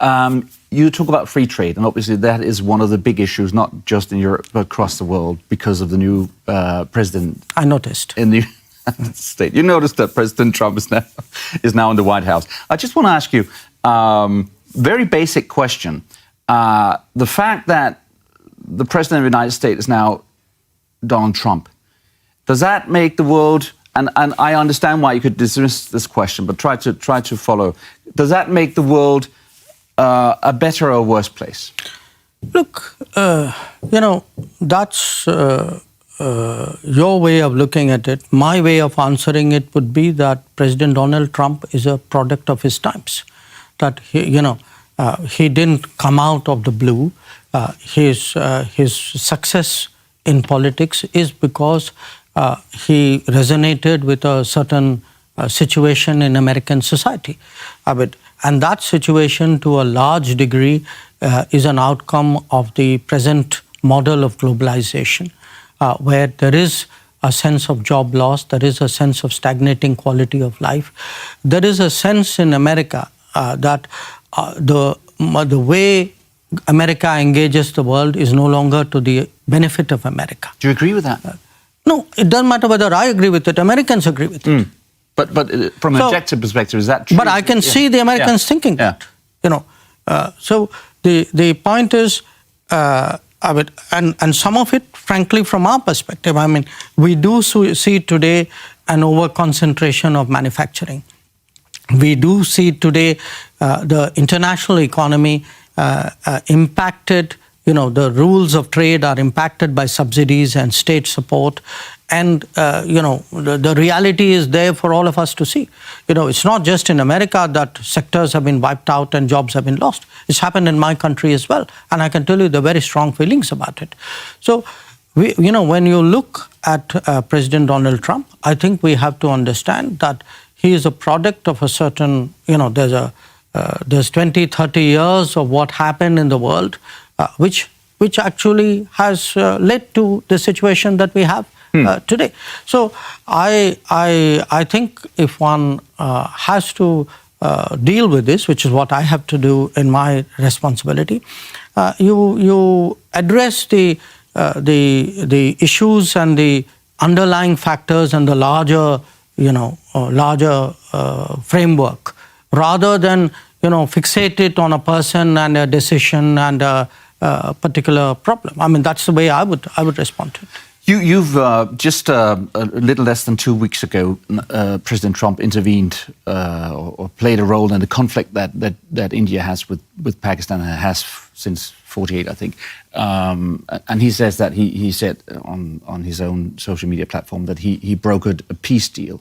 You talk about free trade, and obviously that is one of the big issues, not just in Europe, but across the world, because of the new president. I noticed. In the United States. You noticed that President Trump is now in the White House. I just want to ask you, very basic question. The fact that the President of the United States is now Donald Trump, does that make the world, and I understand why you could dismiss this question, but try to follow, does that make the world a better or worse place? Look, that's your way of looking at it. My way of answering it would be that President Donald Trump is a product of his times. That he didn't come out of the blue. His success in politics is because he resonated with a certain situation in American society. And that situation, to a large degree, is an outcome of the present model of globalization, where there is a sense of job loss, there is a sense of stagnating quality of life. There is a sense in America that the way America engages the world is no longer to the benefit of America. Do you agree with that? No, it doesn't matter whether I agree with it. Americans agree with it. But from an objective perspective, is that true? But I can see the Americans thinking that. So the point is, and some of it, frankly, from our perspective, we do see today an over-concentration of manufacturing. We do see today the international economy impacted, the rules of trade are impacted by subsidies and state support. And, the reality is there for all of us to see. It's not just in America that sectors have been wiped out and jobs have been lost. It's happened in my country as well. And I can tell you there are very strong feelings about it. So, when you look at President Donald Trump, I think we have to understand that he is a product of a certain, there's 20, 30 years of what happened in the world, which actually has led to the situation that we have today. So I think if one has to deal with this, which is what I have to do in my responsibility, you address the issues and the underlying factors and the larger framework, rather than fixate it on a person and a decision and a particular problem. That's the way I would respond to it. You've just a little less than 2 weeks ago, President Trump intervened or played a role in the conflict that India has with Pakistan, and has since '48, I think. And he says that he said on his own social media platform that he brokered a peace deal.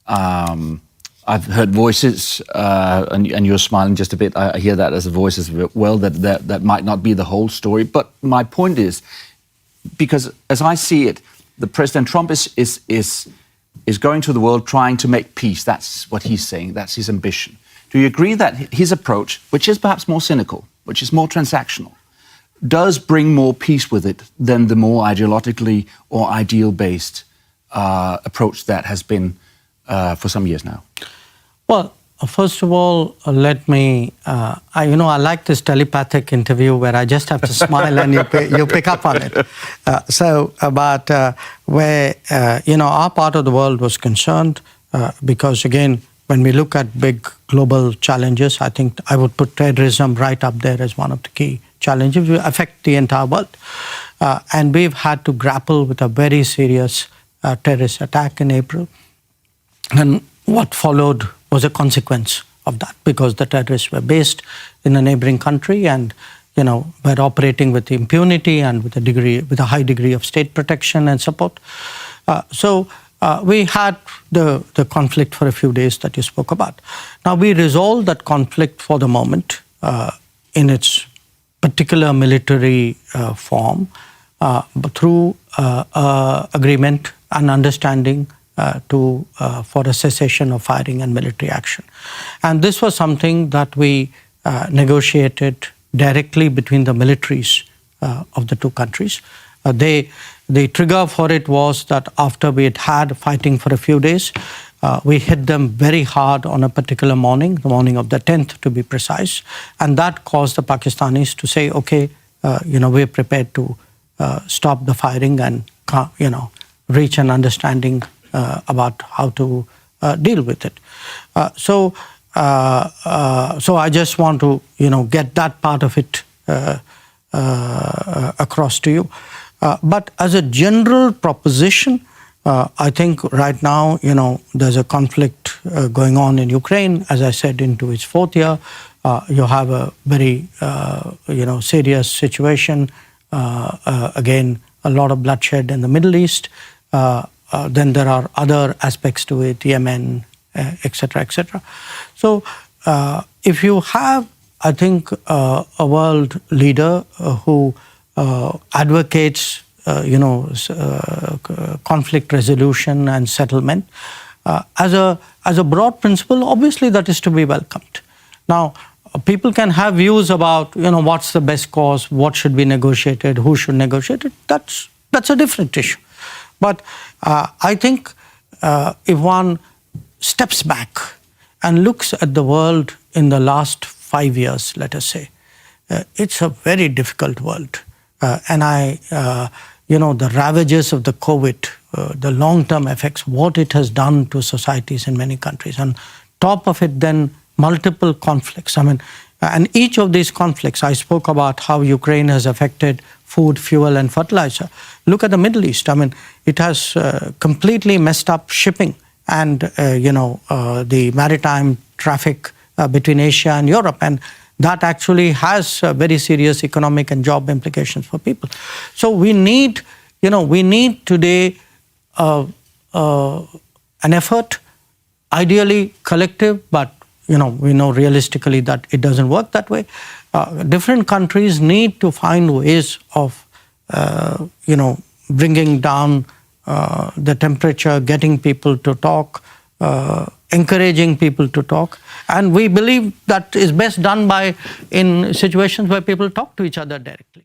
I've heard voices, and you're smiling just a bit. I hear that as a voice as well. That might not be the whole story. But my point is, because as I see it, the President Trump is going to the world trying to make peace. That's what he's saying. That's his ambition. Do you agree that his approach, which is perhaps more cynical, which is more transactional, does bring more peace with it than the more ideologically or ideal-based approach that has been for some years now? Well, first of all, let me, I like this telepathic interview where I just have to smile and you pick up on it. Where, our part of the world was concerned, because again, when we look at big global challenges, I think I would put terrorism right up there as one of the key challenges. It will affect the entire world. And we've had to grapple with a very serious terrorist attack in April. And what followed was a consequence of that, because the terrorists were based in a neighboring country and, were operating with impunity and with a high degree of state protection and support. So we had the conflict for a few days that you spoke about. Now, we resolved that conflict for the moment in its particular military form through agreement and understanding for a cessation of firing and military action. And this was something that we negotiated directly between the militaries of the two countries. The trigger for it was that after we had fighting for a few days, We hit them very hard on a particular morning, the morning of the 10th to be precise, and that caused the Pakistanis to say, okay, we're prepared to stop the firing and reach an understanding about how to deal with it. So I just want to get that part of it across to you. But as a general proposition, I think right now, there's a conflict going on in Ukraine, as I said, into its fourth year. You have a very, serious situation. Again, a lot of bloodshed in the Middle East. Then there are other aspects to it, Yemen, et cetera, et cetera. So if you have, I think, a world leader who advocates conflict resolution and settlement as a broad principle, obviously that is to be welcomed. Now, people can have views about what's the best cause, what should be negotiated, who should negotiate it. That's a different issue. But I think if one steps back and looks at the world in the last 5 years, let us say, it's a very difficult world. And the ravages of the COVID, the long-term effects, what it has done to societies in many countries. And top of it then, multiple conflicts. And each of these conflicts, I spoke about how Ukraine has affected food, fuel, and fertilizer. Look at the Middle East. It has completely messed up shipping and, the maritime traffic between Asia and Europe. And that actually has very serious economic and job implications for people. So we need today an effort, ideally collective, but we know realistically that it doesn't work that way. Different countries need to find ways of, bringing down the temperature, getting people to talk, encouraging people to talk. And we believe that is best done in situations where people talk to each other directly.